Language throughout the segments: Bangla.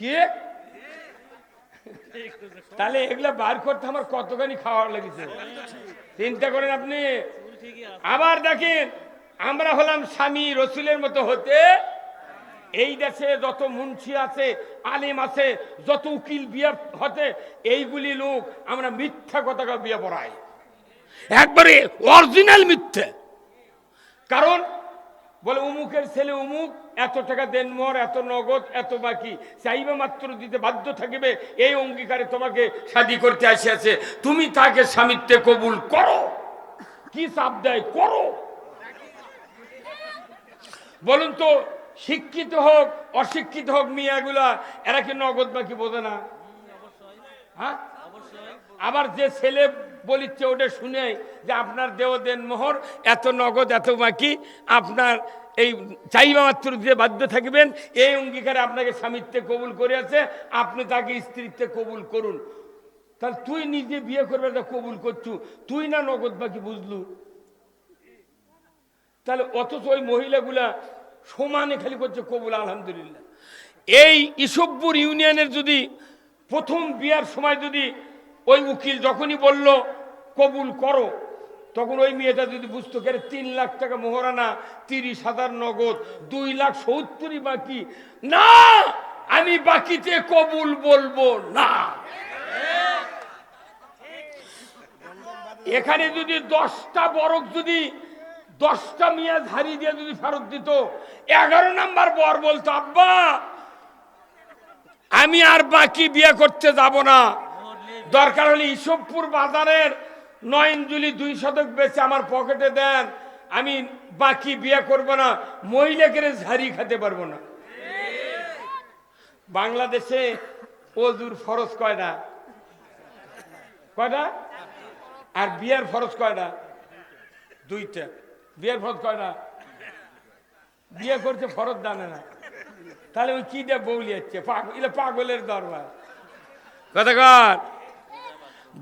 কি তাহলে এগুলা বার করতে আমার কতখানি খাওয়ার লেগেছে চিন্তা করেন আপনি। আবার দেখেন আমরা হলাম স্বামী রসুলের মতো হতে, এই দেশে যত মুন্সি আছে, আলেম আছে, যত উকিল বিয়ে হতে, এইগুলি লোক আমরা মিথ্যা কথা বিয়ে পড়াই, একবারে অরিজিনাল মিথ্যে। কারণ বলে উমুকের ছেলে উমুক, এত টাকা দেন মোর, এত নগদ, এত বাকি, চাইবে মাত্র দিতে বাধ্য থাকিবে, এই অঙ্গীকারে তোমাকে শাদী করতে আসিয়াছে, তুমি তাকে স্বামীত্বে কবুল করো। কি চাপ দেয়, করো। বলুন তো, শিক্ষিত হোক অশিক্ষিত হোক মিয়াগুলা, এরা কি নগদ বাকি বোঝে না? হ্যাঁ, আবার যে ছেলে বলিচ্ছে ওটা শুনে যে আপনার দেও দেন মোহর, এত নগদ এত বাকি, আপনার এই চাইবা মাত্র দিতে বাধ্য থাকবেন, এই অঙ্গীকারে আপনাকে স্বামীত্বে কবুল করে আছে, আপনি তাকে স্ত্রীত্বে কবুল করুন। তাহলে তুই নিজে বিয়ে করবে তা কবুল করছু, তুই না নগদ বাকি বুঝলু? তাহলে অথচ ওই মহিলাগুলা সমানে খালি করছে কবুল আলহামদুলিল্লাহ। এই ইসবপুর ইউনিয়নের যদি প্রথম বিয়ার সময় যদি ওই উকিল যখনই বলল কবুল করো, তখন ওই মেয়েটা যদি বুঝতো কে 3 লাখ টাকা মোহরানা, 30,000 নগদ, 2,70,000 বাকি, না আমি বাকিতে কবুল বলবো না। এখানে যদি 10টা বরক যদি 10টা মিয়া ঝাড়ি দিয়ে যদি ফেরত দিত, 11 নাম্বার বর বলতো আব্বা আমি আর বাকি বিয়ে করতে যাব না, দরকার হলে ইসবপুর বাজারের 9 ইঞ্জুলি 2 শতক বেচে আমার পকেটে দেন, আমি বাকি বিয়ে করব না, মহিলাকে ঝাড়ি খেতে পারবো না। বাংলাদেশে ওযুর ফরজ কয়টা? কয়টা? আর বিয়ের ফরজ কয়টা? 2টা। বিয়ের ফরজ কয়টা? বিয়ে করছে ফরজ জানে না, তাহলে ওই কি দিয়ে বউলি হচ্ছে, পাগলের দরবার কথা কর।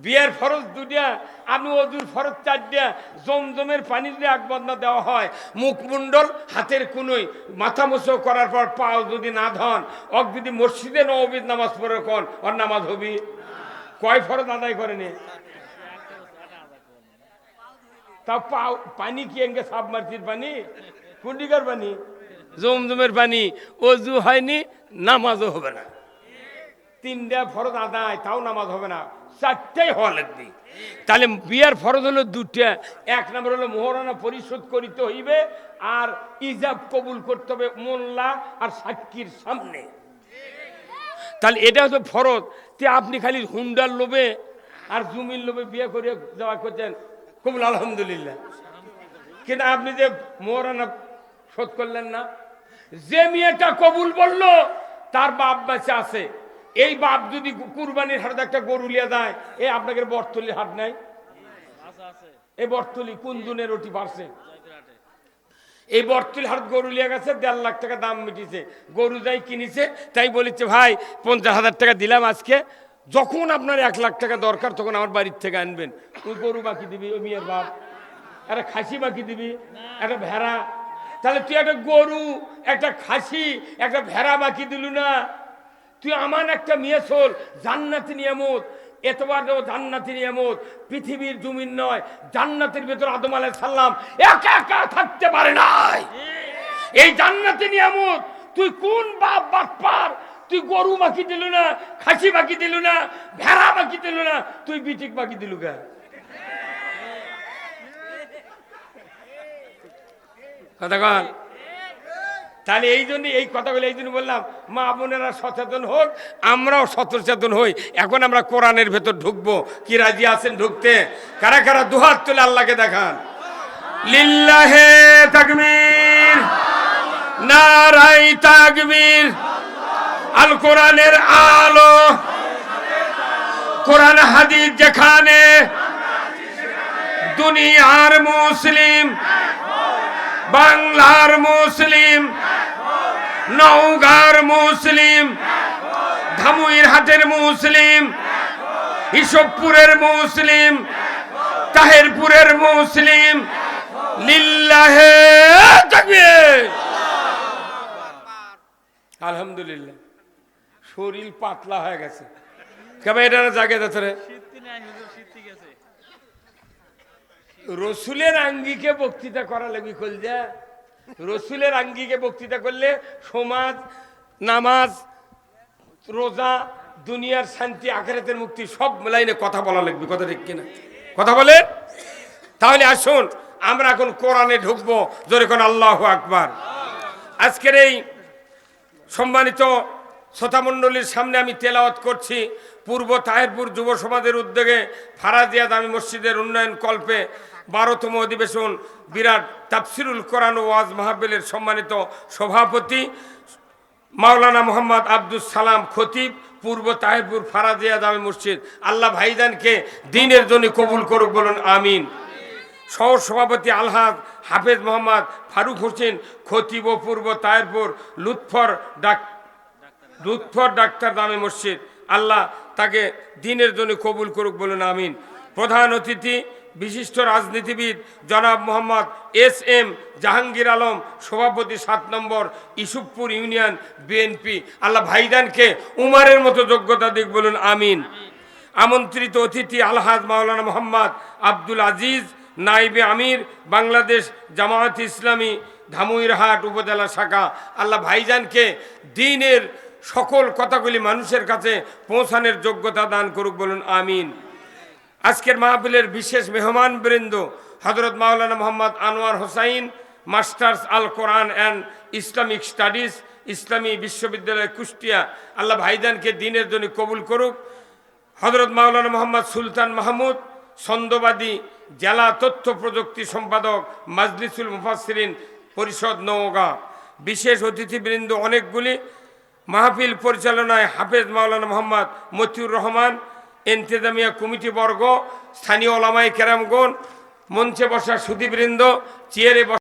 বিয়ের ফরজ 2টা, আপনি ওযুর ফরজ 4টা। জমজমের পানি যদি 1 বদনা দেওয়া হয়, মুখমণ্ডল হাতের কুনোই মাথা মুছো করার পর পাও যদি না ধন, অক যদি মসজিদে নববীর নামাজ পড়ে কোন ওর নামাজ হবি? কয় ফরজ আদায় করেনি? তাও পানি কি এঙ্গে সাবমার্সির পানি, কুন্ডিকার পানি, জমজমের পানি, ওযু হয়নি, নামাজও হবে না। 3টা ফরজ আদায়, তাও নামাজ হবে না, 4টাই হওয়া লাগবে। তাহলে বিয়ার ফরজ হলো 2টা। 1 নম্বর হলো মোহরানা পরিশোধ করিতে হইবে, আর ইজাব কবুল করতে হবে মোল্লা আর সাক্ষীর সামনে। তাহলে এটা হচ্ছে ফরজ। তে আপনি খালি হুন্ডার লোভে আর জমির লোভে বিয়ে করে যাওয়া করছেন, কবুল আলহামদুলিল্লাহ, কিন্তু আপনি যে মোহরানা শোধ করলেন না। যে মেয়েটা কবুল বলল তার বাপ বাচ্চা আছে, এই বাপ যদি কুরবানির হাটে একটা গরু লিয়া দেয়, এই আপনাদের বটতলির হাট নাই? এই বটতলি কোন জনের ওটি পারছে? এই বটতলি হাট গরু লিয়া গেছে, 1.5 লাখ টাকা দাম মিটিছে, গরু যাই কিনেছে, তাই বলেছে ভাই 50,000 টাকা দিলাম আজকে, যখন আপনার 1 লাখ টাকা দরকার তখন আমার বাড়ির থেকে আনবেন। ওই গরু বাকি দিবি ওই মেয়ের বাপ, একটা খাসি বাকি দিবি, একটা ভেড়া। তাহলে তুই একটা গরু, একটা খাসি, একটা ভেড়া বাকি দিলু না? তুই আমার একটা মেয়ে চল, জান্নাতি নিয়ামত, এতবার জান্নাতি নিয়ামত, পৃথিবীর জমিন নয়, জান্নাতের ভেতর আদম আলাইহিস সালাম একা একা থাকতে পারে নাই। এই জান্নাতি নিয়ামত তুই কোন বাপ বাটপার, তুই গরু বাকি দিলু না, খাসি বাকি দিলু না, ভেড়া বাকি দিলু না, তুই বিটিক বাকি দিলু গা? কথা কন। তাহলে এই জন্য এই কথাগুলো এই জন্য বললাম, মা বোনেরা সচেতন হোক, আমরাও সচেতন হই। এখন আমরা কোরআনের ভেতর ঢুকবো, কি রাজি আছেন ঢুকতে? কারা কারা দুহাত তুলে আল্লাহকে দেখান। লিল্লাহে তাকবীর, নারায়ে তাকবীর। আল কোরআনের আলো, কোরআন হাদিস যেখানে, দুনিয়ার মুসলিম, বাংলার মুসলিম, নওগাঁর মুসলিম, ধামুইর হাটের মুসলিম, ইসবপুরের মুসলিম, তাহেরপুরের মুসলিম, লিল্লাহে তাকবীর। আলহামদুলিল্লাহ। শরীর পাতলা হয়ে গেছে। কেমন এটা না জাগে যাচ্ছে রে? রসুলের আঙ্গিকে বক্তৃতা করা লাগবে কলজা। রসুলের আঙ্গিকে বক্তৃতা করলে সমাজ, নামাজ, রোজা, দুনিয়ার শান্তি, আখিরাতের মুক্তি সব লাইনে কথা বলা লাগবে। কথা ঠিক কিনা? কথা বলে। তাহলে আসুন আমরা এখন কোরআনে ঢুকবো। জোরে কোন আল্লাহু আকবার। আজকের এই সম্মানিত শ্রোতামণ্ডলীর সামনে আমি তেলাওয়াত করছি পূর্ব তাহেরপুর যুব সমাজের উদ্যোগে ফারাজিয়া দামি মসজিদের উন্নয়ন কল্পে 12তম অধিবেশন বিরাট তাফসিরুল কোরআন ও ওয়াজ মাহফিলের সম্মানিত সভাপতি মাওলানা মোহাম্মদ আব্দুল সালাম খতিব, পূর্ব তাহেরপুর ফারাজিয়া দামি মসজিদ। আল্লাহ ভাইজানকে দ্বীনের জন্য কবুল করুক, বলুন আমিন। সহ সভাপতি আলহাজ হাফেজ মোহাম্মদ ফারুক হোসেন খতিব ও পূর্ব তাহেরপুর লুৎফর ডাক্তার দামি মসজিদ। আল্লাহ তাকে দ্বীনের জন্য কবুল করুক, বলুন আমিন। প্রধান অতিথি বিশিষ্ট রাজনীতিবিদ জনাব মোহাম্মদ SM জাহাঙ্গীর আলম, সভাপতি 7 নম্বর ইসুফপুর ইউনিয়ন বিএনপি। আল্লাহ ভাইজানকে উমারের মতো যোগ্যতা দিক, বলুন আমিন। আমন্ত্রিত অতিথি আলহাজ মাওলানা মোহাম্মদ আব্দুল আজিজ, নাইবে আমির, বাংলাদেশ জামায়াত ইসলামী ধামইরহাট উপজেলা শাখা। আল্লাহ ভাইজানকে দ্বীনের সকল কথাগুলি মানুষের কাছে পৌঁছানোর যোগ্যতা দান করুক, বলুন আমিন। আজকের মাহফিলের বিশেষ মেহমান বৃন্দ হযরত মাওলানা Mohammad Anwar Hossain, masters al Quran and Islamic studies, ইসলামী বিশ্ববিদ্যালয় কুষ্টিয়া। আল্লাহ ভাইজানকে দ্বীনের জন্য কবুল করুক। হযরত মাওলানা মোহাম্মদ সুলতান মাহমুদ, ছন্দবাদী, জেলা তথ্য প্রযুক্তি সম্পাদক, মাজলিসুল মুফাসসিরিন পরিষদ, নওগাঁ। বিশেষ অতিথিবৃন্দ অনেকগুলি। মাহফিল পরিচালনায় হাফেজ মাওলানা মোহাম্মদ মতিউর রহমান, ইন্তেজামিয়া কমিটি বর্গ, স্থানীয় ওলামায়ে কেরামগণ, মঞ্চে বসা সুধীবৃন্দ, চেয়ারে